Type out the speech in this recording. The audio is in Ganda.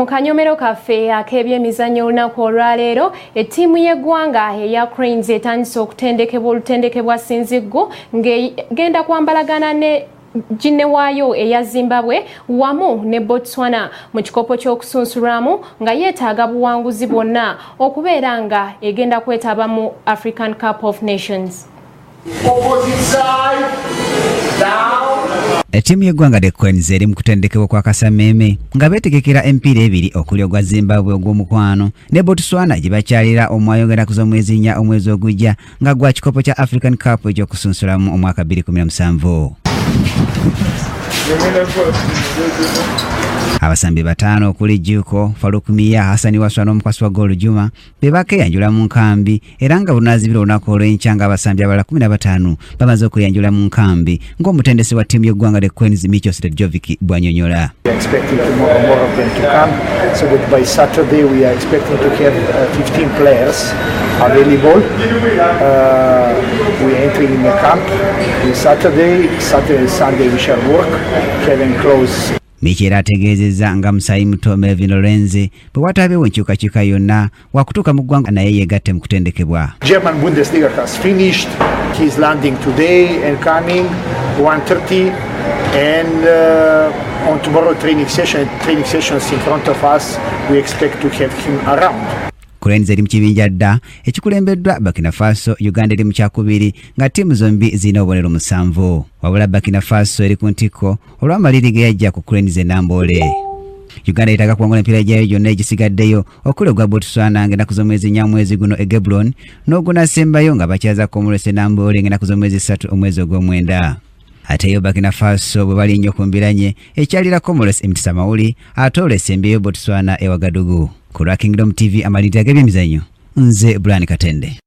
Mu kanyomero kaffe ak'ebyemizannyo olunaku olwaleero ettiimu y'eggwanga eya Cranes etandise okutendekebwa olutendekebwa Sinziggu ng'egenda kwambalagana ne ginne waayo eya Zimbabwe wamu ne Botswana mu kikopo ky'okusunsulwamu nga yeetaaga buwanguzi bwonna okubeera nga egenda kwetaba mu African Cup of Nations. Etimu y'eggwanga The Cranes eri mu kutendekebwa kwa Kasameme nga beetegekera emipiira ebiri okuli ogwa Zimbabwe ogw'omukwano ne Botswana gye bakyalira omwayo ogenda kuza omwezi nnya omwezi ogujja nga gwa kikopo kya African Cup ekyokusunsulamu omwaka 2017. Abasambi batano okuli Juko, Faruk Mia, Hassani Waswa n'omukwasi wa Golu Juma bebakeyanjula mu nkambi era nga bunaazibira olunaku olw'enkya nga abasambi abala 15 bamaze okuyanjula mu nkambi ng'omutendesi wa ttiimu y'eggwanga The Cranes Michos Jovic bw'annyonnyola. So that by Saturday we are expecting to have 15 players available. We are entering in the camp. Saturday and Sunday we shall work, Kevin close. Michera ategeezezza nga musayi muto Melvin Lorenzi bwe watabeewo enkyukakyuka yonna wakutuuka mu ggwanga naye yeegatte mu kutendekebwa. German Bundesliga has finished. He's landing today and coming 1:30 and on tomorrow training sessions in front of us we expect to have him around. Cranes eri mu kibinja dda ekikulembeddwa Burkina Faso, Uganda eri mu kyakubiri nga ttiimu zombi zirina obubonero 7 wabula Burkina Faso eri ku ntikko olw'amaliri ge yajja ku Cranes Namboole. Uganda yeetaaga kuwangula emipiira gyayo gyonna egisigaddeyo okuli ogwa Botswana ng'ennaku z'omwezi 4 omwezi guno e Gaborone n'ogunaasembayo nga bakyaza Comoros Namboole ng'ennaku z'omwezi 3 omwezi ogw'omwenda. Ate yo Burkina Faso bwe bali nnyo ku mbiranye ekyalira Comoros emitisa mawuli ate olw'esembyeyo Botswana e Wagadugu. Ku Kingdom TV amaliri ag'ebyemizannyo nze Brian Katende.